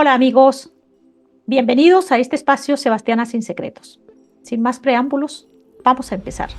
Hola amigos, bienvenidos a este espacio Sebastiana sin secretos. Sin más preámbulos, vamos a empezar.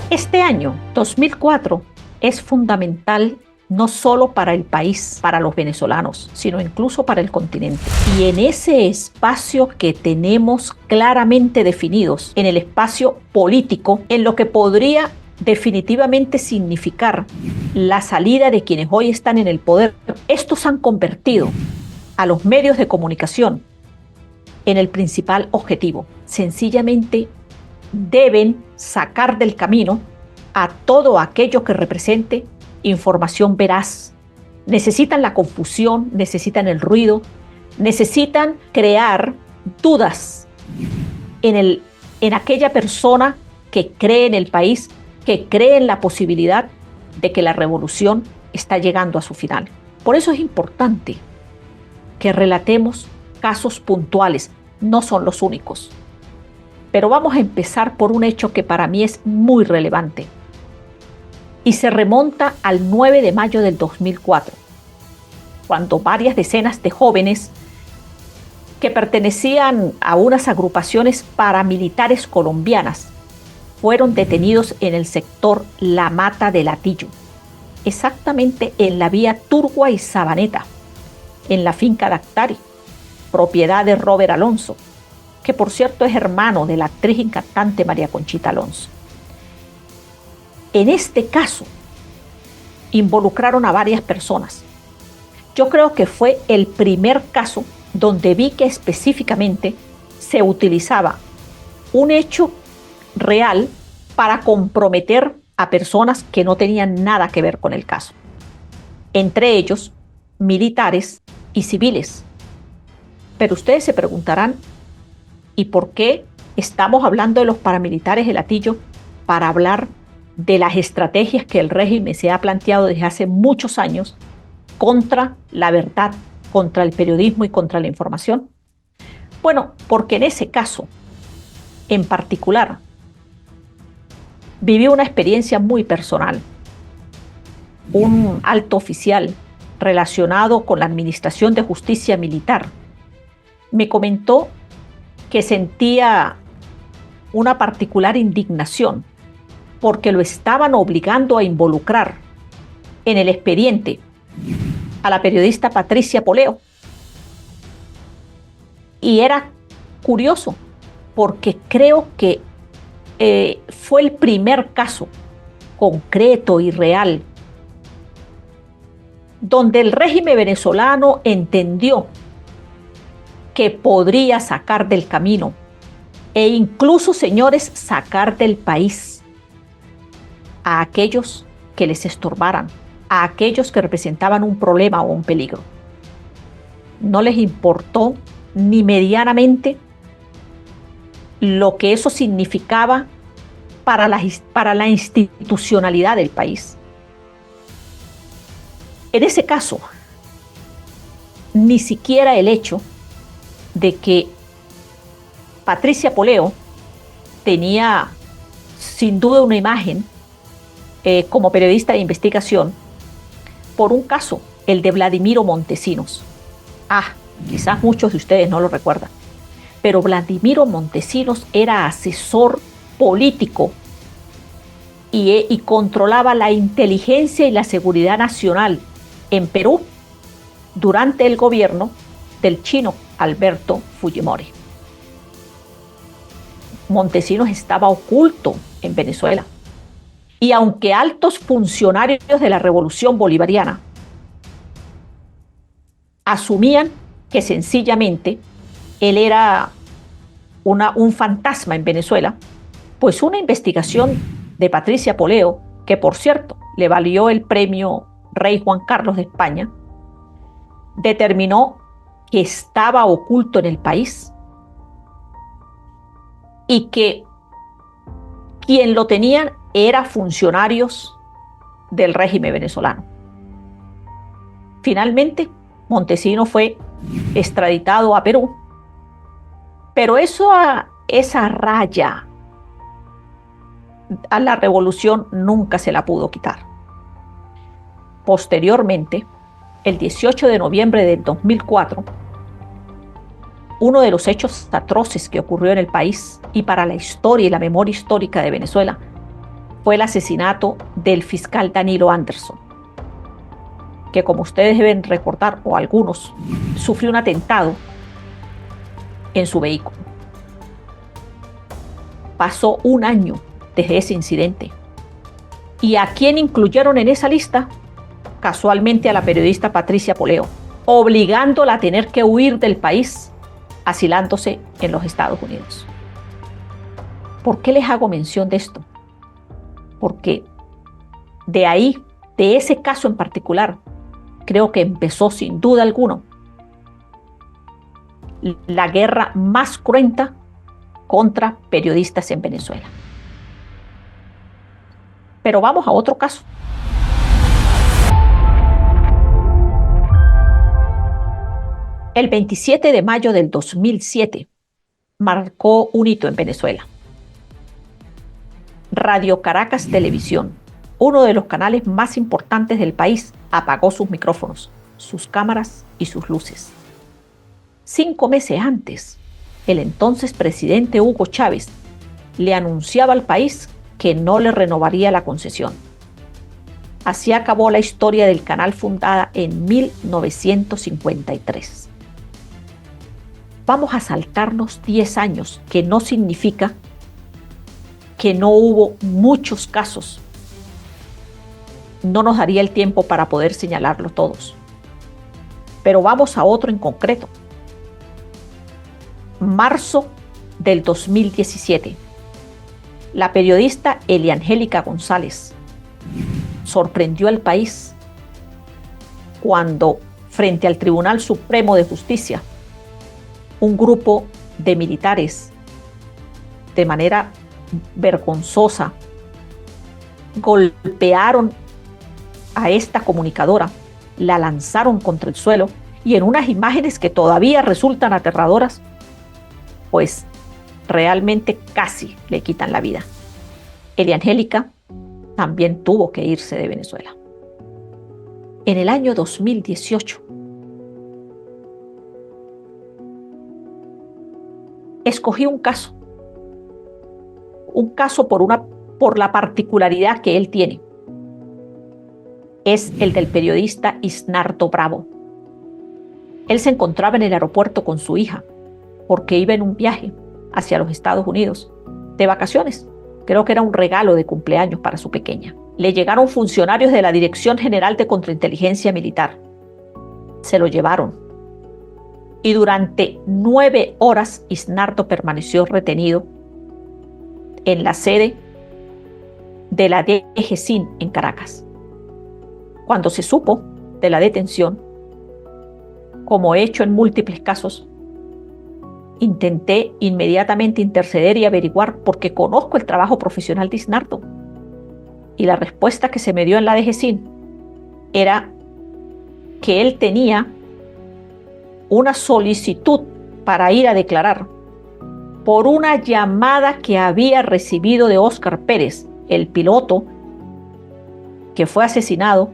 Este año, 2004, es fundamental no solo para el país, para los venezolanos, sino incluso para el continente. Y en ese espacio que tenemos claramente definidos, en el espacio político, en lo que podría definitivamente significar la salida de quienes hoy están en el poder, estos han convertido a los medios de comunicación en el principal objetivo. Sencillamente deben sacar del camino a todo aquello que represente información veraz. Necesitan la confusión, necesitan el ruido, necesitan crear dudas en aquella persona que cree en el país, que cree en la posibilidad de que la revolución está llegando a su final. Por eso es importante que relatemos casos puntuales, no son los únicos. Pero vamos a empezar por un hecho que para mí es muy relevante y se remonta al 9 de mayo del 2004, cuando varias decenas de jóvenes que pertenecían a unas agrupaciones paramilitares colombianas fueron detenidos en el sector La Mata de Latillo, exactamente en la vía Turgua y Sabaneta, en la finca Dactari, propiedad de Robert Alonso, que por cierto es hermano de la actriz y cantante María Conchita Alonso. En este caso, involucraron a varias personas. Yo creo que fue el primer caso donde vi que específicamente se utilizaba un hecho real para comprometer a personas que no tenían nada que ver con el caso. Entre ellos, militares y civiles. Pero ustedes se preguntarán, ¿y por qué estamos hablando de los paramilitares de Latillo para hablar de las estrategias que el régimen se ha planteado desde hace muchos años contra la verdad, contra el periodismo y contra la información? Bueno, porque en ese caso, en particular, viví una experiencia muy personal. Un alto oficial relacionado con la Administración de Justicia Militar me comentó que sentía una particular indignación porque lo estaban obligando a involucrar en el expediente a la periodista Patricia Poleo. Y era curioso porque creo que fue el primer caso concreto y real donde el régimen venezolano entendió que podría sacar del camino e incluso, señores, sacar del país a aquellos que les estorbaran, a aquellos que representaban un problema o un peligro. No les importó ni medianamente lo que eso significaba para la institucionalidad del país. En ese caso, ni siquiera el hecho de que Patricia Poleo tenía sin duda una imagen como periodista de investigación por un caso, el de Vladimiro Montesinos. Quizás muchos de ustedes no lo recuerdan, pero Vladimiro Montesinos era asesor político y controlaba la inteligencia y la seguridad nacional en Perú durante el gobierno del chino Alberto Fujimori. Montesinos estaba oculto en Venezuela. Y aunque altos funcionarios de la Revolución Bolivariana asumían que sencillamente él era un fantasma en Venezuela, pues una investigación de Patricia Poleo, que por cierto le valió el premio Rey Juan Carlos de España, determinó que estaba oculto en el país y que quien lo tenían eran funcionarios del régimen venezolano. Finalmente, Montesinos fue extraditado a Perú, pero esa raya a la revolución nunca se la pudo quitar. Posteriormente, el 18 de noviembre del 2004, uno de los hechos atroces que ocurrió en el país y para la historia y la memoria histórica de Venezuela fue el asesinato del fiscal Danilo Anderson, que, como ustedes deben recordar, o algunos, sufrió un atentado en su vehículo. Pasó un año desde ese incidente. ¿Y a quién incluyeron en esa lista? Casualmente a la periodista Patricia Poleo, obligándola a tener que huir del país, asilándose en los Estados Unidos. ¿Por qué les hago mención de esto? Porque de ahí, de ese caso en particular, creo que empezó sin duda alguna la guerra más cruenta contra periodistas en Venezuela. Pero vamos a otro caso. El 27 de mayo del 2007 marcó un hito en Venezuela. Radio Caracas Televisión, uno de los canales más importantes del país, apagó sus micrófonos, sus cámaras y sus luces. 5 meses antes, el entonces presidente Hugo Chávez le anunciaba al país que no le renovaría la concesión. Así acabó la historia del canal, fundada en 1953. Vamos a saltarnos 10 años, que no significa que no hubo muchos casos. No nos daría el tiempo para poder señalarlos todos. Pero vamos a otro en concreto. Marzo del 2017. La periodista Eliangélica González sorprendió al país cuando, frente al Tribunal Supremo de Justicia, un grupo de militares, de manera vergonzosa, golpearon a esta comunicadora, la lanzaron contra el suelo y en unas imágenes que todavía resultan aterradoras, pues realmente casi le quitan la vida. Eliangélica también tuvo que irse de Venezuela. En el año 2018, escogí un caso por la particularidad que él tiene. Es el del periodista Isnardo Bravo. Él se encontraba en el aeropuerto con su hija porque iba en un viaje hacia los Estados Unidos de vacaciones. Creo que era un regalo de cumpleaños para su pequeña. Le llegaron funcionarios de la Dirección General de Contrainteligencia Militar. Se lo llevaron. Y durante 9 horas Isnardo permaneció retenido en la sede de la DGCIN en Caracas. Cuando se supo de la detención, como he hecho en múltiples casos, intenté inmediatamente interceder y averiguar, porque conozco el trabajo profesional de Isnardo. Y la respuesta que se me dio en la DGCIN era que él tenía una solicitud para ir a declarar por una llamada que había recibido de Óscar Pérez, el piloto que fue asesinado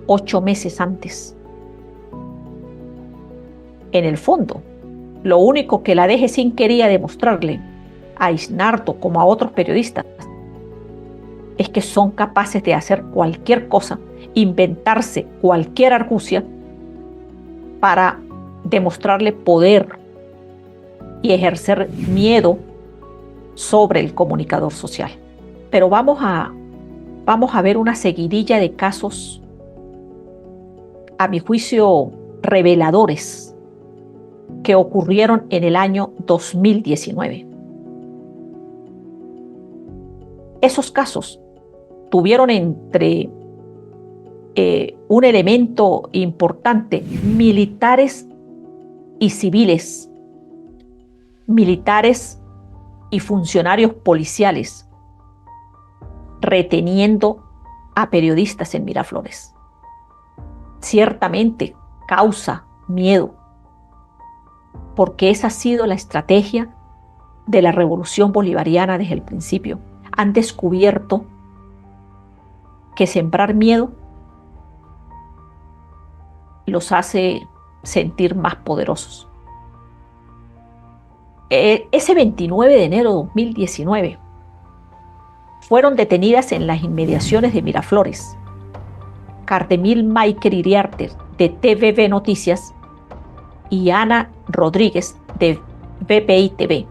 8 meses antes. En el fondo, lo único que la DGCIN quería demostrarle a Isnardo, como a otros periodistas, es que son capaces de hacer cualquier cosa, inventarse cualquier argucia para demostrarle poder y ejercer miedo sobre el comunicador social. Pero vamos a ver una seguidilla de casos, a mi juicio, reveladores, que ocurrieron en el año 2019. Esos casos tuvieron entre un elemento importante, militares y civiles, militares y funcionarios policiales, reteniendo a periodistas en Miraflores. Ciertamente causa miedo, porque esa ha sido la estrategia de la revolución bolivariana desde el principio. Han descubierto que sembrar miedo los hace sentir más poderosos. Ese 29 de enero de 2019 fueron detenidas en las inmediaciones de Miraflores Cardemil Maiker Iriarte de TVV Noticias y Ana Rodríguez de BPI TV.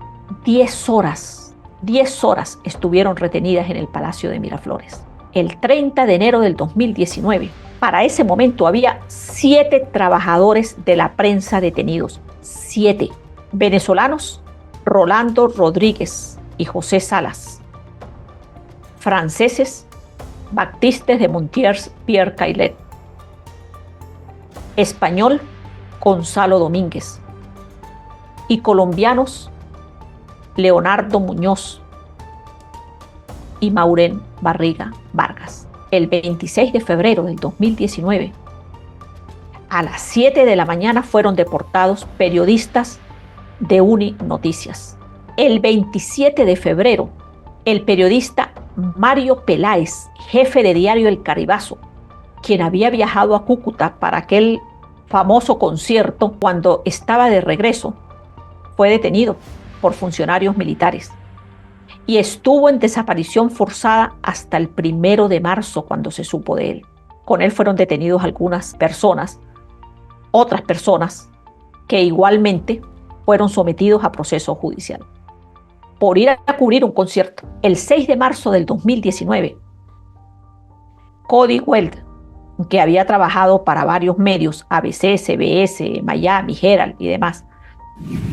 10 horas estuvieron retenidas en el Palacio de Miraflores. El 30 de enero del 2019, para ese momento había 7 trabajadores de la prensa detenidos. 7 venezolanos: Rolando Rodríguez y José Salas. Franceses: Baptiste de Montiers, Pierre Caillet. Español: Gonzalo Domínguez. Y colombianos: Leonardo Muñoz y Maurén Barriga Vargas. El 26 de febrero del 2019, a las 7 de la mañana, fueron deportados periodistas de Uninoticias. El 27 de febrero, el periodista Mario Peláez, jefe de diario El Caribazo, quien había viajado a Cúcuta para aquel famoso concierto, cuando estaba de regreso, fue detenido por funcionarios militares y estuvo en desaparición forzada hasta el 1 de marzo, cuando se supo de él. Con él fueron detenidos algunas personas, otras personas que igualmente fueron sometidos a proceso judicial por ir a cubrir un concierto. El 6 de marzo del 2019, Cody Weld, que había trabajado para varios medios, ABC, CBS, Miami, Herald y demás,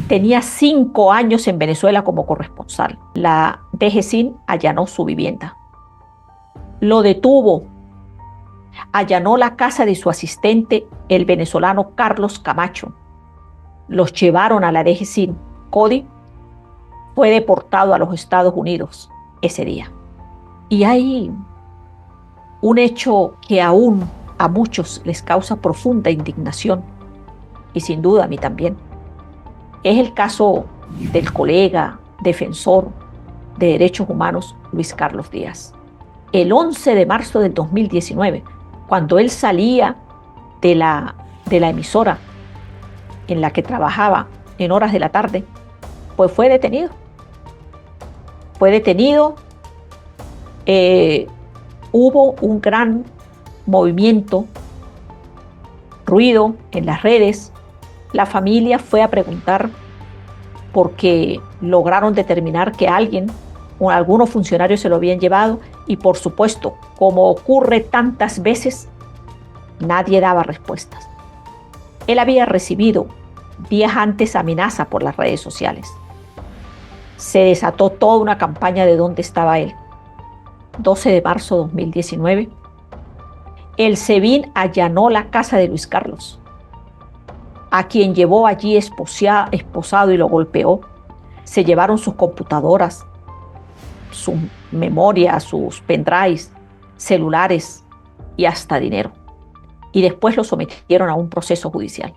tenía 5 años en Venezuela como corresponsal. La DGCIN allanó su vivienda. Lo detuvo. Allanó la casa de su asistente, el venezolano Carlos Camacho. Los llevaron a la DGCIN. Cody fue deportado a los Estados Unidos ese día. Y hay un hecho que aún a muchos les causa profunda indignación, y sin duda a mí también. Es el caso del colega defensor de derechos humanos Luis Carlos Díaz. El 11 de marzo del 2019, cuando él salía de la emisora en la que trabajaba en horas de la tarde, pues fue detenido. Hubo un gran movimiento, ruido en las redes. La familia fue a preguntar porque lograron determinar que alguien o algunos funcionarios se lo habían llevado, y por supuesto, como ocurre tantas veces, nadie daba respuestas. Él había recibido días antes amenaza por las redes sociales. Se desató toda una campaña de dónde estaba él. 12 de marzo de 2019, el SEBIN allanó la casa de Luis Carlos, a quien llevó allí esposado y lo golpeó. Se llevaron sus computadoras, su memoria, sus pendrives, celulares y hasta dinero. Y después lo sometieron a un proceso judicial.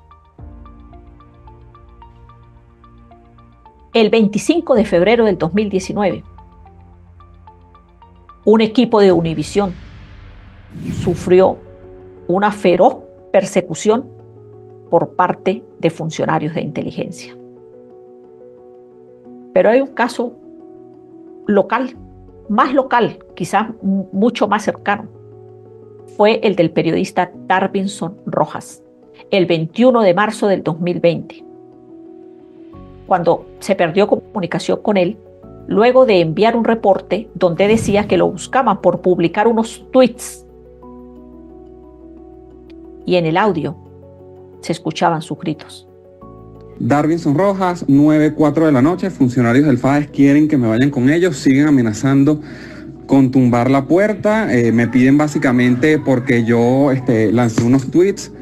El 25 de febrero del 2019, un equipo de Univisión sufrió una feroz persecución por parte de funcionarios de inteligencia. Pero hay un caso local, quizás mucho más cercano. Fue el del periodista Darvinson Rojas, el 21 de marzo del 2020, cuando se perdió comunicación con él, luego de enviar un reporte donde decía que lo buscaban por publicar unos tweets, y en el audio se escuchaban sus gritos. Darvinson Rojas, 9:04 de la noche, funcionarios del FAES quieren que me vayan con ellos, siguen amenazando con tumbar la puerta, me piden básicamente porque yo lancé unos tweets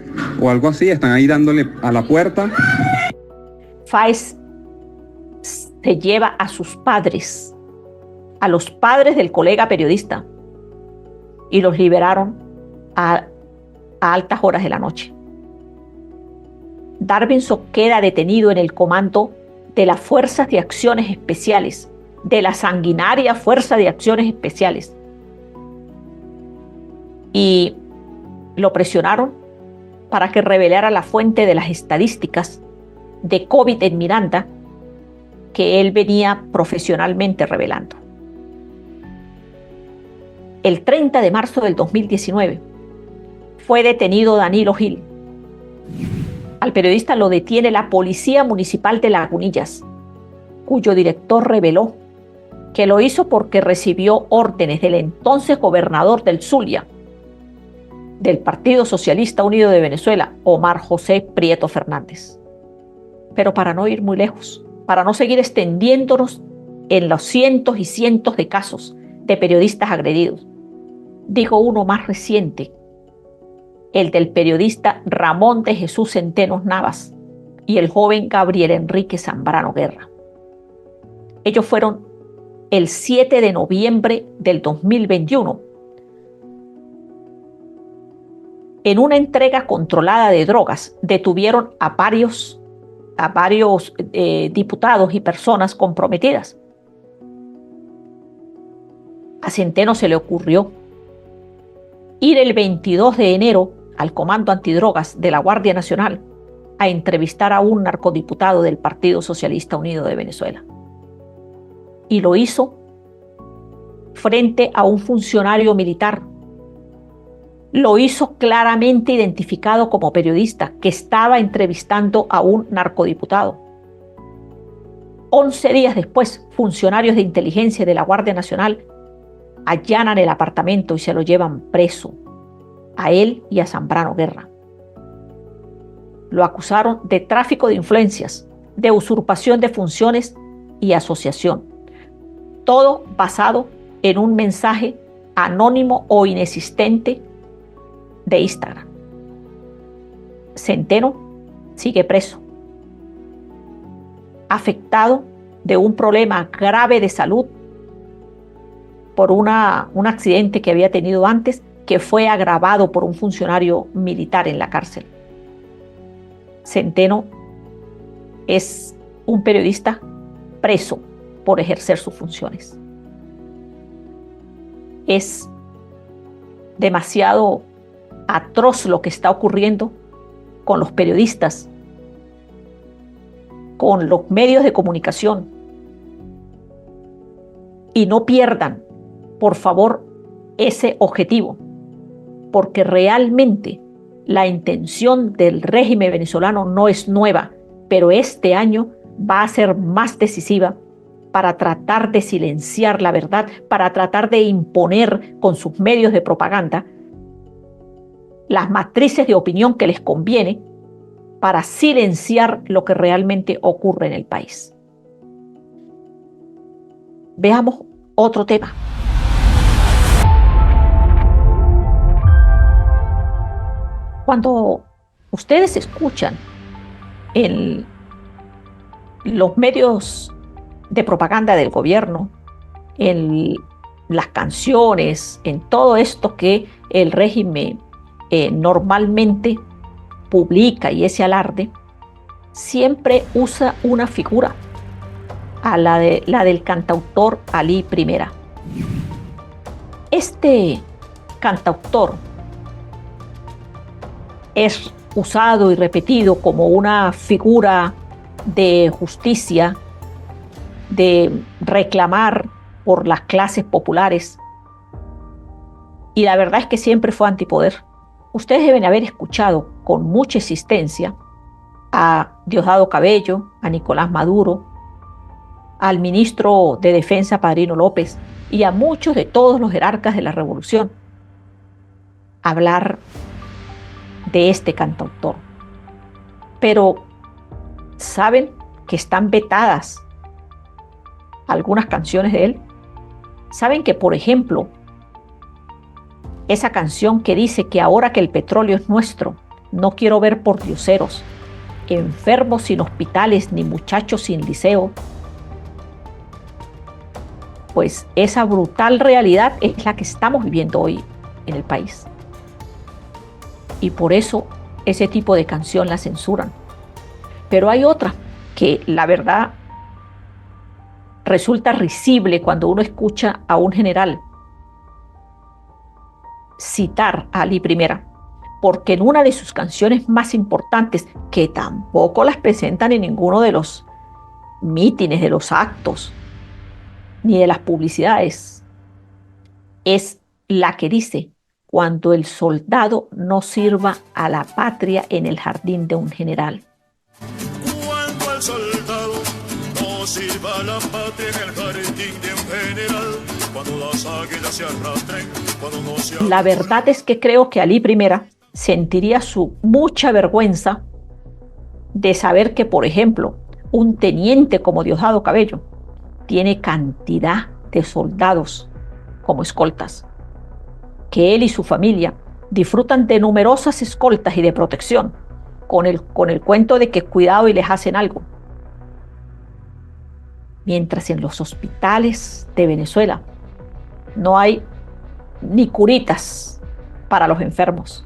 o algo así, están ahí dándole a la puerta. FAES se lleva a sus padres, a los padres del colega periodista, y los liberaron a altas horas de la noche. Darvinson queda detenido en el comando de las Fuerzas de Acciones Especiales, de la sanguinaria Fuerza de Acciones Especiales. Y lo presionaron para que revelara la fuente de las estadísticas de COVID en Miranda que él venía profesionalmente revelando. El 30 de marzo del 2019 fue detenido Danilo Gil. Al periodista lo detiene la Policía Municipal de Lagunillas, cuyo director reveló que lo hizo porque recibió órdenes del entonces gobernador del Zulia, del Partido Socialista Unido de Venezuela, Omar José Prieto Fernández. Pero para no ir muy lejos, para no seguir extendiéndonos en los cientos y cientos de casos de periodistas agredidos, digo uno más reciente, el del periodista Ramón de Jesús Centeno Navas y el joven Gabriel Enrique Zambrano Guerra. Ellos fueron el 7 de noviembre del 2021 en una entrega controlada de drogas. Detuvieron a varios diputados y personas comprometidas. A Centeno se le ocurrió ir el 22 de enero al Comando Antidrogas de la Guardia Nacional a entrevistar a un narcodiputado del Partido Socialista Unido de Venezuela. Y lo hizo frente a un funcionario militar. Lo hizo claramente identificado como periodista que estaba entrevistando a un narcodiputado. 11 días después, funcionarios de inteligencia de la Guardia Nacional allanan el apartamento y se lo llevan preso, a él y a Zambrano Guerra. Lo acusaron de tráfico de influencias, de usurpación de funciones y asociación. Todo basado en un mensaje anónimo o inexistente de Instagram. Centeno sigue preso, afectado de un problema grave de salud por un accidente que había tenido antes, que fue agravado por un funcionario militar en la cárcel. Centeno es un periodista preso por ejercer sus funciones. Es demasiado atroz lo que está ocurriendo con los periodistas, con los medios de comunicación. Y no pierdan, por favor, ese objetivo, porque realmente la intención del régimen venezolano no es nueva, pero este año va a ser más decisiva para tratar de silenciar la verdad, para tratar de imponer con sus medios de propaganda las matrices de opinión que les conviene para silenciar lo que realmente ocurre en el país. Veamos otro tema. Cuando ustedes escuchan en los medios de propaganda del gobierno, en las canciones, en todo esto que el régimen normalmente publica y ese alarde, siempre usa una figura, la del cantautor Ali Primera. Este cantautor es usado y repetido como una figura de justicia, de reclamar por las clases populares. Y la verdad es que siempre fue antipoder. Ustedes deben haber escuchado con mucha insistencia a Diosdado Cabello, a Nicolás Maduro, al ministro de Defensa Padrino López y a muchos de todos los jerarcas de la revolución hablar de este cantautor. Pero saben que están vetadas algunas canciones de él. Saben que, por ejemplo, esa canción que dice que ahora que el petróleo es nuestro, no quiero ver pordioseros, enfermos sin hospitales ni muchachos sin liceo. Pues esa brutal realidad es la que estamos viviendo hoy en el país. Y por eso ese tipo de canción la censuran. Pero hay otra que la verdad resulta risible cuando uno escucha a un general citar a Ali I, porque en una de sus canciones más importantes, que tampoco las presentan en ninguno de los mítines, de los actos, ni de las publicidades, es la que dice: cuando el soldado no sirva a la patria en el jardín de un general. Cuando el soldado no sirva a la patria en el jardín de un general, cuando las águilas se arrastren, cuando no se... La verdad es que creo que Ali I sentiría su mucha vergüenza de saber que, por ejemplo, un teniente como Diosdado Cabello tiene cantidad de soldados como escoltas, que él y su familia disfrutan de numerosas escoltas y de protección, con el cuento de que cuidado y les hacen algo. Mientras en los hospitales de Venezuela no hay ni curitas para los enfermos.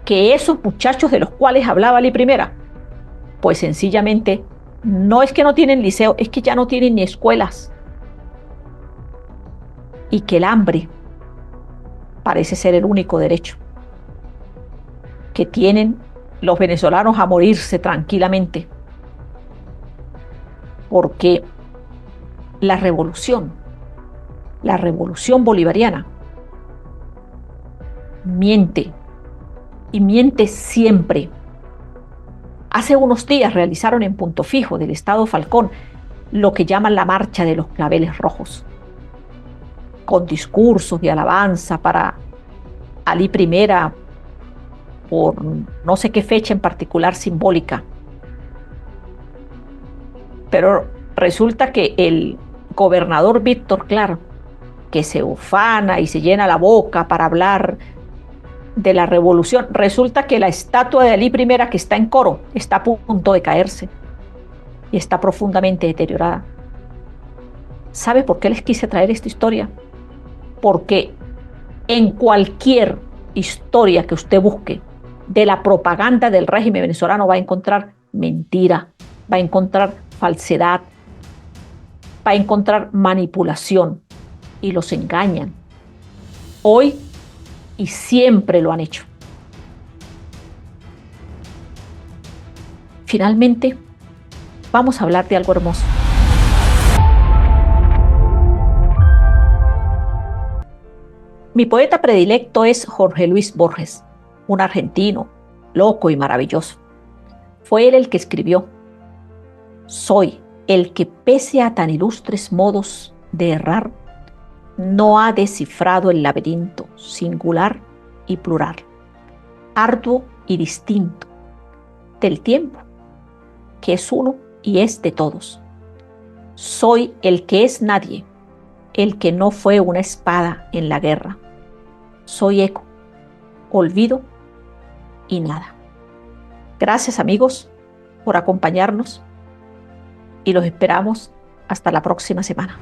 Que esos muchachos de los cuales hablaba Ali I, pues sencillamente no es que no tienen liceo, es que ya no tienen ni escuelas. Y que el hambre parece ser el único derecho que tienen los venezolanos a morirse tranquilamente. Porque la revolución bolivariana, miente, y miente siempre. Hace unos días realizaron en Punto Fijo del Estado Falcón lo que llaman la Marcha de los Claveles Rojos, con discursos de alabanza para Ali I por no sé qué fecha en particular simbólica. Pero resulta que el gobernador Víctor Claro, que se ufana y se llena la boca para hablar de la revolución, resulta que la estatua de Ali I que está en Coro está a punto de caerse y está profundamente deteriorada. ¿Sabe por qué les quise traer esta historia? Porque en cualquier historia que usted busque de la propaganda del régimen venezolano va a encontrar mentira, va a encontrar falsedad, va a encontrar manipulación, y los engañan. Hoy y siempre lo han hecho. Finalmente, vamos a hablar de algo hermoso. Mi poeta predilecto es Jorge Luis Borges, un argentino, loco y maravilloso. Fue él el que escribió: soy el que, pese a tan ilustres modos de errar, no ha descifrado el laberinto singular y plural, arduo y distinto, del tiempo, que es uno y es de todos. Soy el que es nadie, el que no fue una espada en la guerra. Soy eco, olvido y nada. Gracias, amigos, por acompañarnos, y los esperamos hasta la próxima semana.